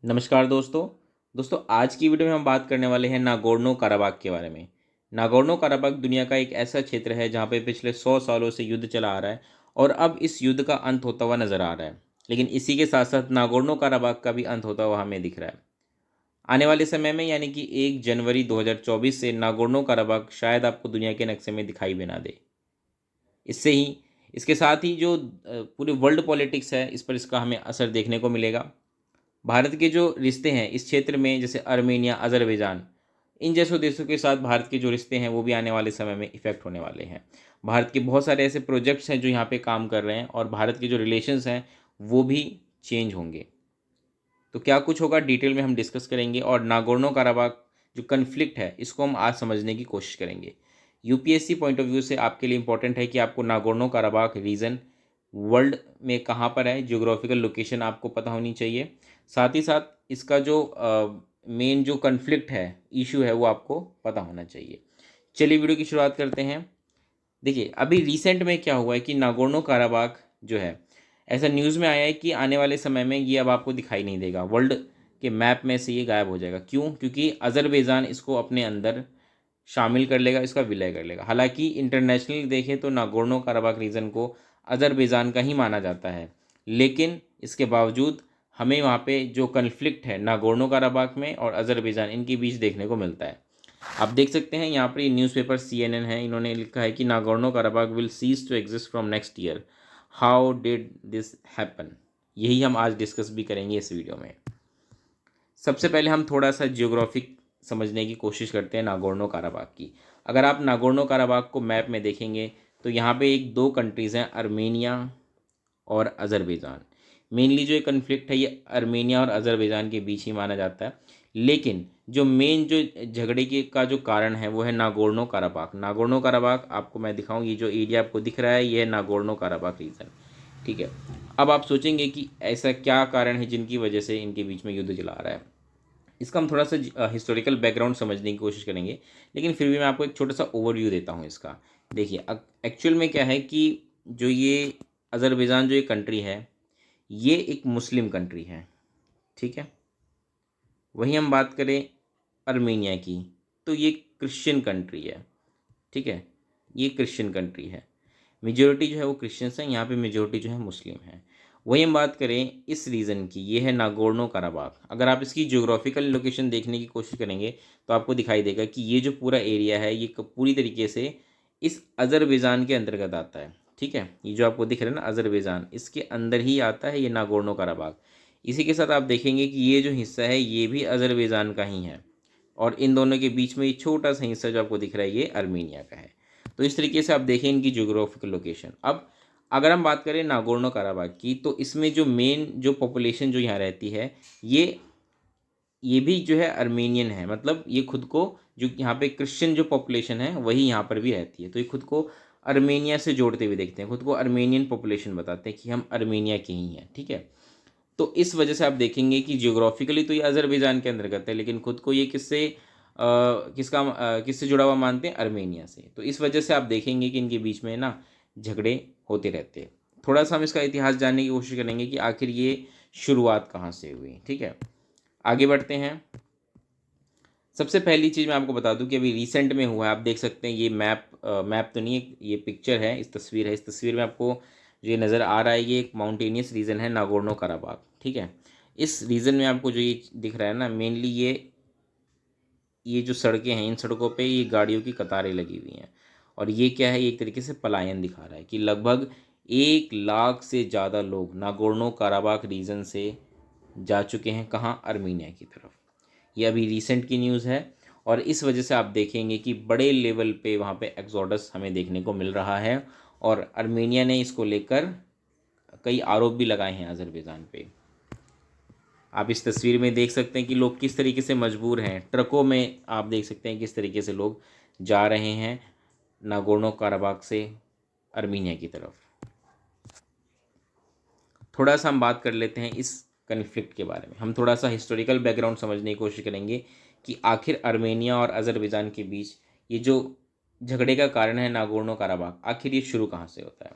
नमस्कार दोस्तों आज की वीडियो में हम बात करने वाले हैं नागोर्नो काराबाग के बारे में। नागोर्नो काराबाग दुनिया का एक ऐसा क्षेत्र है जहां पे पिछले 100 सालों से युद्ध चला आ रहा है और अब इस युद्ध का अंत होता हुआ नजर आ रहा है। लेकिन इसी के साथ साथ नागोर्नो काराबाग का भी अंत होता हुआ हमें दिख रहा है। आने वाले समय में यानी कि 1 जनवरी 2024 से नागोर्नो काराबाग शायद आपको दुनिया के नक्शे में दिखाई भी ना दे। इससे ही इसके साथ ही जो पूरे वर्ल्ड पॉलिटिक्स है इस पर इसका हमें असर देखने को मिलेगा। भारत के जो रिश्ते हैं इस क्षेत्र में, जैसे अर्मेनिया, अज़रबैजान, इन जैसों देशों के साथ भारत के जो रिश्ते हैं वो भी आने वाले समय में इफ़ेक्ट होने वाले हैं। भारत के बहुत सारे ऐसे प्रोजेक्ट्स हैं जो यहाँ पे काम कर रहे हैं और भारत के जो रिलेशंस हैं वो भी चेंज होंगे। तो क्या कुछ होगा डिटेल में हम डिस्कस करेंगे और नागोर्नो काराबाग जो कन्फ्लिक्ट है इसको हम आज समझने की कोशिश करेंगे। यूपीएससी पॉइंट ऑफ व्यू से आपके लिए इंपॉर्टेंट है कि आपको नागोर्नो काराबाग रीजन वर्ल्ड में कहाँ पर है, जियोग्राफिकल लोकेशन आपको पता होनी चाहिए। साथ ही साथ इसका जो मेन जो कन्फ्लिक्ट है, इशू है, वो आपको पता होना चाहिए। चलिए वीडियो की शुरुआत करते हैं। देखिए अभी रिसेंट में क्या हुआ है कि नागोर्नो काराबाग जो है, ऐसा न्यूज़ में आया है कि आने वाले समय में ये अब आपको दिखाई नहीं देगा, वर्ल्ड के मैप में से ये गायब हो जाएगा। क्यों? क्योंकि अज़रबैजान इसको अपने अंदर शामिल कर लेगा, इसका विलय कर लेगा। हालांकि इंटरनेशनली देखें तो नागोर्नो काराबाग रीजन को अज़रबैजान का ही माना जाता है, लेकिन इसके बावजूद हमें वहाँ पे जो कन्फ्लिक्ट है नागोर्नो काराबाग में और अज़रबैजान इनके बीच देखने को मिलता है। आप देख सकते हैं यहाँ पर ये न्यूज़पेपर CNN है, इन्होंने लिखा है कि Nagorno Karabakh will cease to exist from next year, how did this happen. यही हम आज डिस्कस भी करेंगे इस वीडियो में। सबसे पहले हम थोड़ा सा जियोग्राफिक समझने की कोशिश करते हैं नागोर्नो काराबाग की। अगर आप नागोर्नो काराबाग को मैप में देखेंगे तो यहाँ पे एक दो कंट्रीज़ हैं, अर्मेनिया और अज़रबैजान। मेनली जो ये कन्फ्लिक्ट है ये अर्मेनिया और अज़रबैजान के बीच ही माना जाता है, लेकिन जो मेन जो झगड़े के का जो कारण है वो है नागोर्नो काराबाग। नागोर्नो काराबाग आपको मैं दिखाऊं, ये जो एरिया आपको दिख रहा है ये है नागोर्नो काराबाग रीजन। ठीक है, अब आप सोचेंगे कि ऐसा क्या कारण है जिनकी वजह से इनके बीच में युद्ध चला रहा है। इसका हम थोड़ा सा हिस्टोरिकल बैकग्राउंड समझने की कोशिश करेंगे, लेकिन फिर भी मैं आपको एक छोटा सा ओवरव्यू देता हूँ इसका। देखिए एक्चुअल में क्या है कि जो ये अज़रबैजान जो ये कंट्री है ये एक मुस्लिम कंट्री है। ठीक है, वहीं हम बात करें अर्मेनिया की तो ये क्रिश्चियन कंट्री है। ठीक है, ये क्रिश्चियन कंट्री है, मेजोरिटी जो है वो क्रिश्चियंस हैं, यहाँ पे मेजोरिटी जो है मुस्लिम है। वही हम बात करें इस रीजन की, ये है नागोर्नो काराबाग। अगर आप इसकी ज्योग्राफिकल लोकेशन देखने की कोशिश करेंगे तो आपको दिखाई देगा कि ये जो पूरा एरिया है ये पूरी तरीके से इस अज़रबैजान के अंतर्गत आता है। ठीक है, ये जो आपको दिख रहा है ना अज़रबैजान, इसके अंदर ही आता है ये नागोर्नो काराबाग। इसी के साथ आप देखेंगे कि ये जो हिस्सा है ये भी अज़रबैजान का ही है और इन दोनों के बीच में ये छोटा सा हिस्सा जो आपको दिख रहा है ये अर्मीनिया का है। तो इस तरीके से आप देखें इनकी ज्योग्राफिकल लोकेशन। अब अगर हम बात करें नागोर्नो काराबाग की तो इसमें जो मेन जो पॉपुलेशन जो यहाँ रहती है ये भी जो है अर्मेनियन है। मतलब ये खुद को, जो यहाँ पे क्रिश्चियन जो पॉपुलेशन है वही यहाँ पर भी रहती है, तो ये खुद को अर्मेनिया से जोड़ते हुए देखते हैं, खुद को अर्मेनियन पॉपुलेशन बताते हैं कि हम अर्मेनिया के ही हैं। ठीक है, तो इस वजह से आप देखेंगे कि जियोग्राफिकली तो ये अज़रबैजान के अंतर्गत है, लेकिन खुद को ये किससे जुड़ा हुआ मानते हैं, अर्मेनिया से। तो इस वजह से आप देखेंगे कि इनके बीच में ना झगड़े होते रहते हैं। थोड़ा सा हम इसका इतिहास जानने की कोशिश करेंगे कि आखिर ये शुरुआत कहाँ से हुई। ठीक है, आगे बढ़ते हैं। सबसे पहली चीज़ मैं आपको बता दूं कि अभी रिसेंट में हुआ है, आप देख सकते हैं ये मैप तो नहीं है, ये पिक्चर है, इस तस्वीर है। इस तस्वीर में आपको जो ये नज़र आ रहा है ये एक माउंटेनियस रीजन है नागोर्नो काराबाग। ठीक है, इस रीजन में आपको जो ये दिख रहा है ना, मेनली ये जो सड़कें हैं इन सड़कों पे ये गाड़ियों की कतारें लगी हुई हैं और ये क्या है, ये एक तरीके से पलायन दिखा रहा है कि लगभग 1 लाख से ज़्यादा लोग नागोर्नो काराबाग रीजन से जा चुके हैं, कहाँ, अर्मीनिया की तरफ। ये अभी रिसेंट की न्यूज़ है और इस वजह से आप देखेंगे कि बड़े लेवल पे वहाँ पे एक्सोडस हमें देखने को मिल रहा है और अर्मेनिया ने इसको लेकर कई आरोप भी लगाए हैं अज़रबैजान पे। आप इस तस्वीर में देख सकते हैं कि लोग किस तरीके से मजबूर हैं, ट्रकों में आप देख सकते हैं किस तरीके से लोग जा रहे हैं नागोर्नो काराबाग से अर्मीनिया की तरफ। थोड़ा सा हम बात कर लेते हैं इस कन्फ्लिक्ट के बारे में। हम थोड़ा सा हिस्टोरिकल बैकग्राउंड समझने की कोशिश करेंगे कि आखिर अर्मेनिया और अज़रबैजान के बीच ये जो झगड़े का कारण है नागोर्नो काराबाग, आखिर ये शुरू कहाँ से होता है।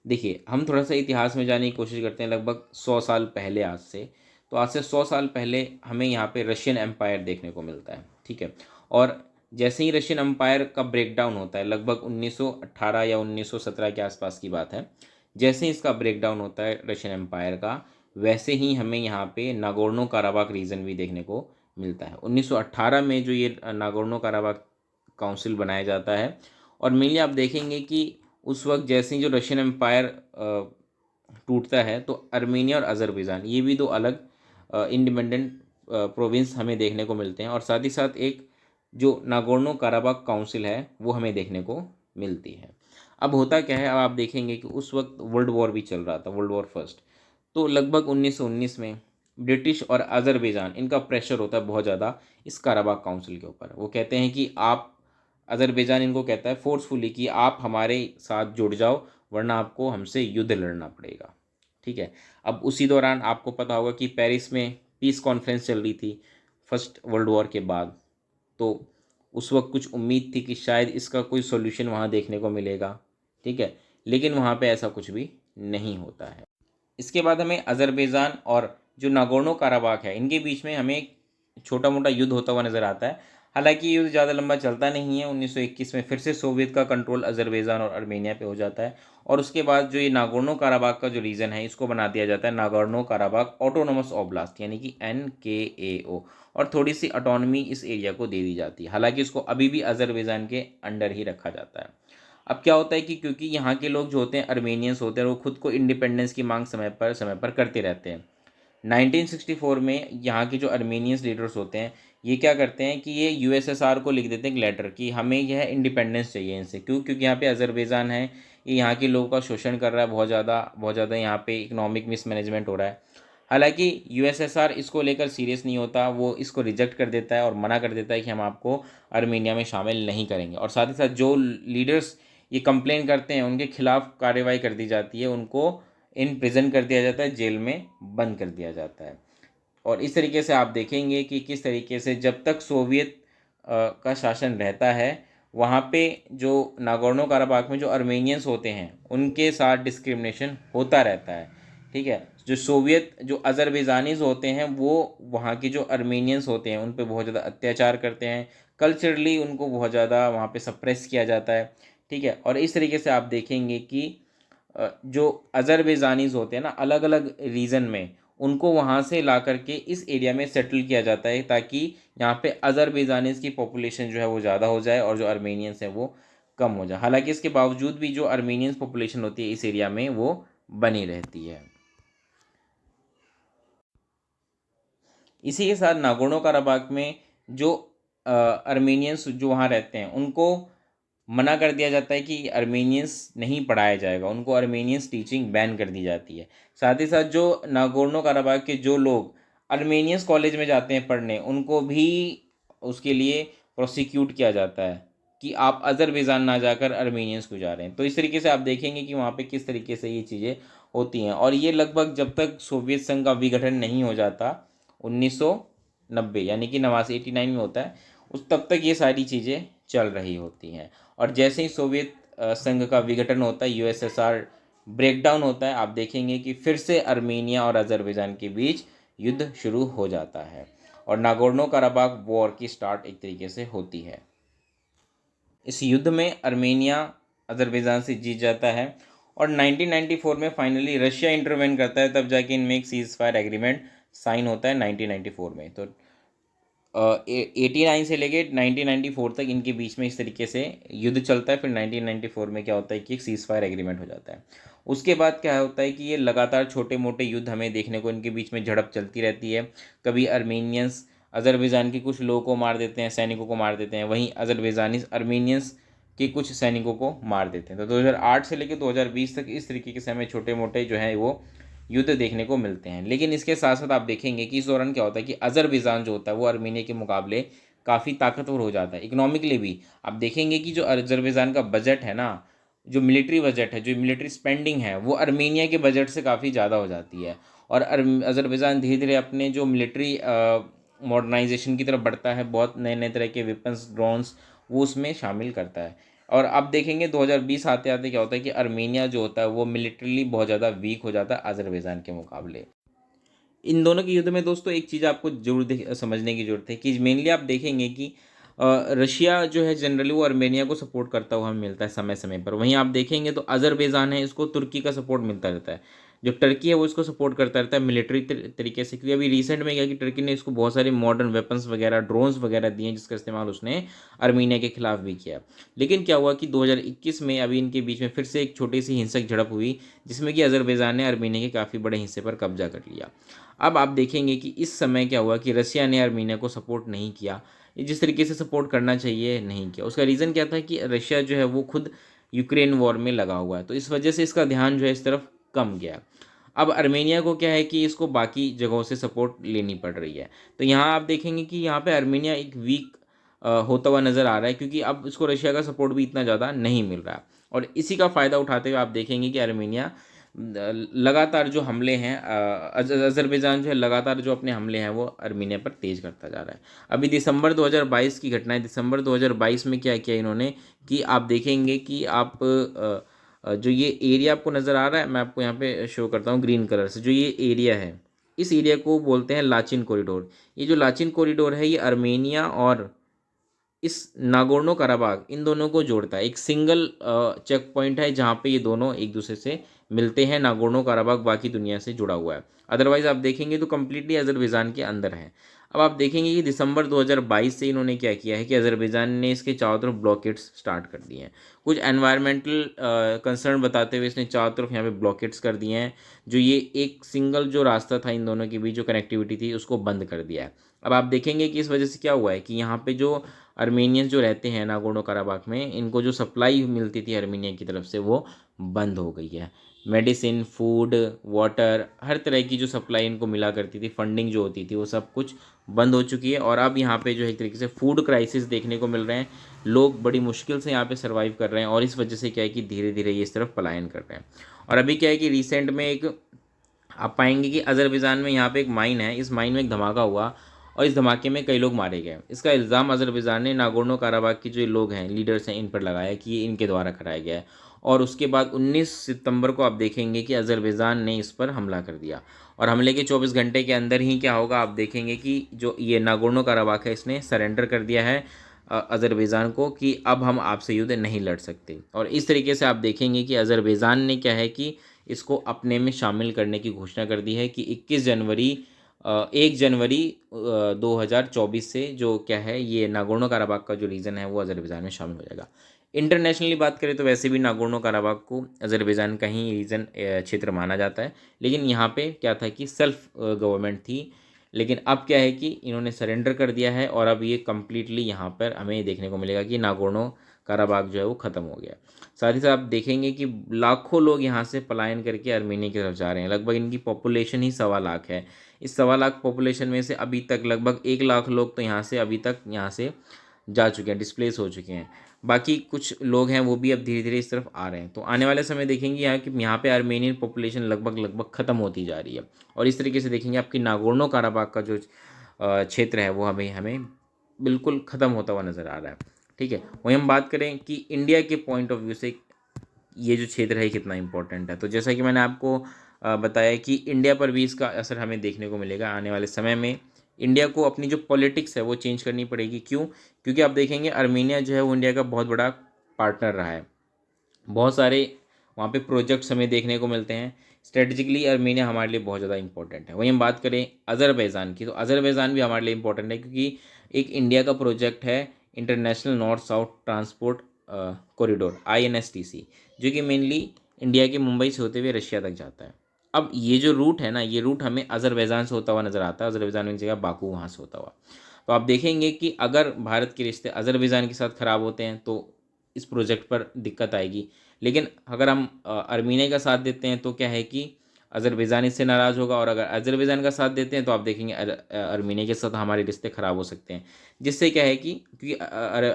देखिए हम थोड़ा सा इतिहास में जाने की कोशिश करते हैं, लगभग 100 साल पहले आज से। तो आज से 100 साल पहले हमें यहाँ पे रशियन एम्पायर देखने को मिलता है, ठीक है। और जैसे ही रशियन एम्पायर का ब्रेकडाउन होता है, लगभग 1918 या 1917 के आसपास की बात है, जैसे ही इसका ब्रेकडाउन होता है रशियन एम्पायर का, वैसे ही हमें यहाँ पे नागोर्नो काराबाख रीजन भी देखने को मिलता है। 1918 में जो ये नागोर्नो काराबाख काउंसिल बनाया जाता है, और मेनली आप देखेंगे कि उस वक्त जैसे ही जो रशियन एम्पायर टूटता है, तो अर्मेनिया और अज़रबैजान ये भी दो अलग इंडिपेंडेंट प्रोविंस हमें देखने को मिलते हैं, और साथ ही साथ एक जो नागोर्नो काराबाख काउंसिल है वो हमें देखने को मिलती है। अब होता क्या है, अब आप देखेंगे कि उस वक्त वर्ल्ड वॉर भी चल रहा था, वर्ल्ड वॉर फर्स्ट। तो लगभग 1919 में ब्रिटिश और अज़रबैजान इनका प्रेशर होता है बहुत ज़्यादा इस काराबाख काउंसिल के ऊपर। वो कहते हैं कि आप, अज़रबैजान इनको कहता है फोर्सफुली कि आप हमारे साथ जुड़ जाओ, वरना आपको हमसे युद्ध लड़ना पड़ेगा, ठीक है। अब उसी दौरान आपको पता होगा कि पेरिस में पीस कॉन्फ्रेंस चल रही थी फर्स्ट वर्ल्ड वॉर के बाद। तो उस वक्त कुछ उम्मीद थी कि शायद इसका कोई सॉल्यूशन वहाँ देखने को मिलेगा, ठीक है। लेकिन वहाँ पे ऐसा कुछ भी नहीं होता है। इसके बाद हमें अज़रबैजान और जो नागोर्नो काराबाख है इनके बीच में हमें एक छोटा मोटा युद्ध होता हुआ नज़र आता है। हालांकि ये युद्ध ज़्यादा लंबा चलता नहीं है। 1921 में फिर से सोवियत का कंट्रोल अज़रबैजान और अर्मेनिया पे हो जाता है, और उसके बाद जो ये नागोर्नो काराबाख का जो रीजन है इसको बना दिया जाता है नागोर्नो काराबाख ऑटोनोमस ओब्लास्ट, यानी कि NKAO, और थोड़ी सी ऑटोनॉमी इस एरिया को दे दी जाती है। हालांकि इसको अभी भी अज़रबैजान के अंडर ही रखा जाता है। अब क्या होता है कि क्योंकि यहाँ के लोग जो होते हैं, अर्मेनियंस होते हैं, वो खुद को इंडिपेंडेंस की मांग समय पर करते रहते हैं। 1964 में यहाँ के जो अर्मेनियंस लीडर्स होते हैं, ये क्या करते हैं कि ये USSR को लिख देते हैं एक लेटर कि हमें यह इंडिपेंडेंस चाहिए इनसे। क्योंकि यहाँ पे अज़रबैजान है, ये यहाँ के लोगों का शोषण कर रहा है बहुत ज़्यादा यहाँ पे इकोनॉमिक मिसमैनेजमेंट हो रहा है। हालांकि USSR इसको लेकर सीरियस नहीं होता, वो इसको रिजेक्ट कर देता है और मना कर देता है कि हम आपको अर्मेनिया में शामिल नहीं करेंगे। और साथ ही साथ जो लीडर्स ये कंप्लेन करते हैं उनके खिलाफ कार्रवाई कर दी जाती है, उनको इन प्रिजन कर दिया जाता है, जेल में बंद कर दिया जाता है। और इस तरीके से आप देखेंगे कि किस तरीके से जब तक सोवियत का शासन रहता है, वहाँ पे जो नागोर्नो काराबाख में जो अर्मेनियंस होते हैं उनके साथ डिस्क्रिमिनेशन होता रहता है, ठीक है। जो सोवियत जो अज़रबैजानीज होते हैं वो वहाँ की जो अर्मेनियंस होते हैं उन पे बहुत ज़्यादा अत्याचार करते हैं, कल्चरली उनको बहुत ज़्यादा वहाँ पे सप्रेस किया जाता है, ठीक है। और इस तरीके से आप देखेंगे कि जो अज़रबैजानीज़ होते हैं ना, अलग अलग रीजन में, उनको वहाँ से ला करके इस एरिया में सेटल किया जाता है, ताकि यहाँ पे अज़रबैजानीज़ की पॉपुलेशन जो है वो ज़्यादा हो जाए और जो अर्मेनियंस हैं वो कम हो जाए। हालांकि इसके बावजूद भी जो अर्मेनियंस पॉपुलेशन होती है इस एरिया में वो बनी रहती है। इसी के साथ नागोर्नो काराबाख में जो अर्मेनियंस जो वहाँ रहते हैं उनको मना कर दिया जाता है कि अर्मेनियंस नहीं पढ़ाया जाएगा, उनको अर्मेनियंस टीचिंग बैन कर दी जाती है। साथ ही साथ जो नागोर्नो काराबाख के जो लोग अर्मेनियंस कॉलेज में जाते हैं पढ़ने, उनको भी उसके लिए प्रोसिक्यूट किया जाता है कि आप अज़रबैजान ना जाकर अर्मेनियंस को जा रहे हैं। तो इस तरीके से आप देखेंगे कि वहाँ पे किस तरीके से ये चीज़ें होती हैं, और ये लगभग जब तक सोवियत संघ का विघटन नहीं हो जाता 1990, यानी कि 89 में होता है, उस तब तक ये सारी चीज़ें चल रही होती हैं। और जैसे ही सोवियत संघ का विघटन होता है, USSR ब्रेकडाउन होता है, आप देखेंगे कि फिर से अर्मेनिया और अज़रबैजान के बीच युद्ध शुरू हो जाता है, और नागोर्नो काराबाख वॉर की स्टार्ट एक तरीके से होती है। इस युद्ध में अर्मेनिया अज़रबैजान से जीत जाता है, और 1994 में फाइनली रशिया इंटरवेन करता है, तब जाके इनमें एक सीज़ फायर एग्रीमेंट साइन होता है 1994 में। तो 89 से लेके 1994 तक इनके बीच में इस तरीके से युद्ध चलता है। फिर 1994 में क्या होता है कि एक सीज़ फायर एग्रीमेंट हो जाता है। उसके बाद क्या होता है कि ये लगातार छोटे मोटे युद्ध हमें देखने को, इनके बीच में झड़प चलती रहती है। कभी अर्मेनियंस अज़रबैजान के कुछ लोगों को मार देते हैं, सैनिकों को मार देते हैं, वहीं अज़रबैजानीज अर्मेनियंस के कुछ सैनिकों को मार देते हैं। तो 2008 से लेकर 2020 तक इस तरीके से हमें छोटे मोटे जो है वो युद्ध देखने को मिलते हैं। लेकिन इसके साथ साथ आप देखेंगे कि इस दौरान क्या होता है कि अज़रबैजान जो होता है वो अर्मेनिया के मुकाबले काफ़ी ताकतवर हो जाता है, इकोनॉमिकली भी। आप देखेंगे कि जो अज़रबैजान का बजट है ना, जो मिलिट्री बजट है, जो मिलिट्री स्पेंडिंग है, वो अर्मेनिया के बजट से काफ़ी ज़्यादा हो जाती है। और अज़रबैजान धीरे धीरे अपने जो मिलिट्री मॉडर्नाइजेशन की तरफ बढ़ता है, बहुत नए नए तरह के वेपन्स, ड्रोन्स वो उसमें शामिल करता है। और अब देखेंगे 2020 आते आते क्या होता है कि अर्मेनिया जो होता है वो मिलिट्रीली बहुत ज़्यादा वीक हो जाता है अज़रबैजान के मुकाबले। इन दोनों के युद्ध में दोस्तों एक चीज़ आपको जरूर समझने की ज़रूरत है कि मेनली आप देखेंगे कि रशिया जो है जनरली वो अर्मेनिया को सपोर्ट करता हुआ हमें मिलता है समय समय पर। वहीं आप देखेंगे तो अज़रबैजान है, इसको तुर्की का सपोर्ट मिलता रहता है। जो टर्की है वो इसको सपोर्ट करता रहता है मिलिट्री तरीके से, क्योंकि अभी रिसेंट में क्या कि टर्की ने इसको बहुत सारे मॉडर्न वेपन्स वगैरह, ड्रोन्स वगैरह दिए जिसका इस्तेमाल उसने अर्मीनिया के खिलाफ भी किया। लेकिन क्या हुआ कि 2021 में अभी इनके बीच में फिर से एक छोटी सी हिंसक झड़प हुई, जिसमें कि अज़रबैजान ने अर्मीनिया के काफ़ी बड़े हिस्से पर कब्जा कर लिया। अब आप देखेंगे कि इस समय क्या हुआ कि रसिया ने अर्मीनिया को सपोर्ट नहीं किया, जिस तरीके से सपोर्ट करना चाहिए नहीं किया। उसका रीज़न क्या था कि रशिया जो है वो खुद यूक्रेन वॉर में लगा हुआ है, तो इस वजह से इसका ध्यान जो है इस तरफ कम गया। अब अर्मेनिया को क्या है कि इसको बाकी जगहों से सपोर्ट लेनी पड़ रही है। तो यहाँ आप देखेंगे कि यहाँ पे अर्मेनिया एक वीक होता हुआ नज़र आ रहा है, क्योंकि अब इसको रशिया का सपोर्ट भी इतना ज़्यादा नहीं मिल रहा। और इसी का फ़ायदा उठाते हुए आप देखेंगे कि अर्मेनिया लगातार जो हमले हैं, अज़रबैजान जो है लगातार जो अपने हमले हैं वो अर्मीनिया पर तेज़ करता जा रहा है। अभी दिसंबर 2022 की घटना है। दिसंबर 2022 में क्या किया इन्होंने कि आप देखेंगे कि आप जो ये एरिया आपको नज़र आ रहा है, मैं आपको यहाँ पे शो करता हूँ ग्रीन कलर से। जो ये एरिया है, इस एरिया को बोलते हैं लाचिन कॉरिडोर। ये जो लाचिन कॉरिडोर है ये अर्मेनिया और इस नागोर्नो कराबाग इन दोनों को जोड़ता है। एक सिंगल चेक पॉइंट है जहाँ पे ये दोनों एक दूसरे से मिलते हैं। नागोर्नो कराबाग बाकी दुनिया से जुड़ा हुआ है, अदरवाइज़ आप देखेंगे तो कम्प्लीटली अज़रबैजान के अंदर है। अब आप देखेंगे कि दिसंबर 2022 से इन्होंने क्या किया है कि अज़रबैजान ने इसके चारों तरफ ब्लॉकेट्स स्टार्ट कर दिए हैं। कुछ एनवायरमेंटल कंसर्न बताते हुए इसने चारों तरफ यहाँ पे ब्लॉकेट्स कर दिए हैं। जो ये एक सिंगल जो रास्ता था इन दोनों के बीच, जो कनेक्टिविटी थी, उसको बंद कर दिया है। अब आप देखेंगे कि इस वजह से क्या हुआ है कि यहाँ पे जो अर्मेनियंस जो रहते हैं नागोर्नो कराबाख में, इनको जो सप्लाई मिलती थी अर्मेनिया की तरफ से वो बंद हो गई है। मेडिसिन, फूड, वाटर, हर तरह की जो सप्लाई इनको मिला करती थी, फंडिंग जो होती थी, वो सब कुछ बंद हो चुकी है। और अब यहाँ पे जो है एक तरीके से फूड क्राइसिस देखने को मिल रहे हैं। लोग बड़ी मुश्किल से यहाँ पे सर्वाइव कर रहे हैं, और इस वजह से क्या है कि धीरे धीरे ये इस तरफ पलायन कर रहे हैं। और अभी क्या है कि रिसेंट में एक आप पाएंगे कि अज़रबैजान में यहाँ पे एक माइन है, इस माइन में एक धमाका हुआ और इस धमाके में कई लोग मारे गए। इसका इल्ज़ाम अज़रबैजान ने नागोर्नो काराबाग के जो लोग हैं, लीडर्स हैं, इन पर लगाया कि ये इनके द्वारा कराया गया है। और उसके बाद 19 सितंबर को आप देखेंगे कि अज़रबैजान ने इस पर हमला कर दिया, और हमले के 24 घंटे के अंदर ही क्या होगा आप देखेंगे कि जो ये नागोर्नो काराबाग है इसने सरेंडर कर दिया है अज़रबैजान को कि अब हम आपसे युद्ध नहीं लड़ सकते। और इस तरीके से आप देखेंगे कि अज़रबैजान ने क्या है कि इसको अपने में शामिल करने की घोषणा कर दी है कि 1 जनवरी 2024 से जो क्या है ये नागोर्नो काराबाग का जो रीजन है वो अज़रबैजान में शामिल हो जाएगा। इंटरनेशनली बात करें तो वैसे भी नागोर्नो काराबाग को अज़रबैजान का ही रीजन क्षेत्र माना जाता है, लेकिन यहाँ पे क्या था कि सेल्फ गवर्नमेंट थी। लेकिन अब क्या है कि इन्होंने सरेंडर कर दिया है, और अब ये कम्प्लीटली यहाँ पर हमें देखने को मिलेगा कि नागोर्नो काराबाग जो है वो ख़त्म हो गया। साथ ही साथ आप देखेंगे कि लाखों लोग यहाँ से पलायन करके अर्मेनिया की तरफ जा रहे हैं। लगभग इनकी पॉपुलेशन ही 1.25 लाख है। इस 1.25 लाख पॉपुलेशन में से अभी तक लगभग 1 लाख लोग तो यहाँ से अभी तक यहाँ से जा चुके हैं, डिस्प्लेस हो चुके हैं। बाकी कुछ लोग हैं वो भी अब धीरे धीरे इस तरफ आ रहे हैं। तो आने वाले समय देखेंगे यहाँ पे आर्मेनियन पॉपुलेशन लगभग लगभग ख़त्म होती जा रही है। और इस तरीके से देखेंगे आपकी नागोर्नो काराबाग का जो क्षेत्र है वो हमें हमें बिल्कुल ख़त्म होता हुआ नज़र आ रहा है। ठीक है, वहीं हम बात करें कि इंडिया के पॉइंट ऑफ व्यू से ये जो क्षेत्र है कितना इम्पोर्टेंट है, तो जैसा कि मैंने आपको बताया कि इंडिया पर भी इसका असर हमें देखने को मिलेगा आने वाले समय में। इंडिया को अपनी जो पॉलिटिक्स है वो चेंज करनी पड़ेगी। क्यों? क्योंकि आप देखेंगे अर्मीनिया जो है वो इंडिया का बहुत बड़ा पार्टनर रहा है। बहुत सारे वहाँ पे प्रोजेक्ट्स हमें देखने को मिलते हैं। स्ट्रेटजिकली अर्मीनिया हमारे लिए बहुत ज़्यादा इंपॉर्टेंट है। वहीं हम बात करें अज़रबैजान की, तो अज़रबैजान भी हमारे लिए इंपॉर्टेंट है, क्योंकि एक इंडिया का प्रोजेक्ट है international north south transport corridor INSTC, जो कि मेनली इंडिया के मुंबई से होते हुए रशिया तक जाता है। अब ये जो रूट है ना, ये रूट हमें अज़रबैजान से होता हुआ नज़र आता है। अज़रबैजान में एक जगह बाकू, वहाँ से होता हुआ। तो आप देखेंगे कि अगर भारत के रिश्ते अज़रबैजान के साथ ख़राब होते हैं तो इस प्रोजेक्ट पर दिक्कत आएगी। लेकिन अगर हम अर्मीनिया का साथ देते हैं तो क्या है कि अज़रबैजान इससे नाराज़ होगा, और अगर अज़रबैजान का साथ देते हैं तो आप देखेंगे अर्मीनिया के साथ हमारे रिश्ते ख़राब हो सकते हैं। जिससे क्या है कि क्योंकि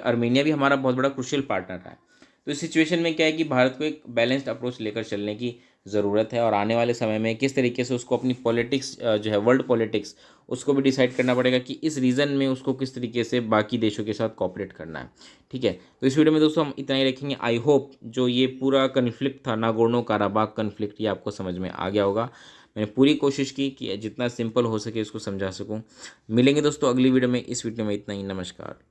अर्मीनिया भी हमारा बहुत बड़ा क्रुशियल पार्टनर है। तो इस सिचुएशन में क्या है कि भारत को एक बैलेंस्ड अप्रोच लेकर चलने की ज़रूरत है, और आने वाले समय में किस तरीके से उसको अपनी पॉलिटिक्स जो है वर्ल्ड पॉलिटिक्स, उसको भी डिसाइड करना पड़ेगा कि इस रीजन में उसको किस तरीके से बाकी देशों के साथ कोऑपरेट करना है। ठीक है, तो इस वीडियो में दोस्तों हम इतना ही रखेंगे। आई होप जो ये पूरा कन्फ्लिक्ट था नागोर्नो काराबाग कन्फ्लिक्ट, ये आपको समझ में आ गया होगा। मैंने पूरी कोशिश की कि जितना सिंपल हो सके इसको समझा सकूँ। मिलेंगे दोस्तों अगली वीडियो में। इस वीडियो में इतना ही। नमस्कार।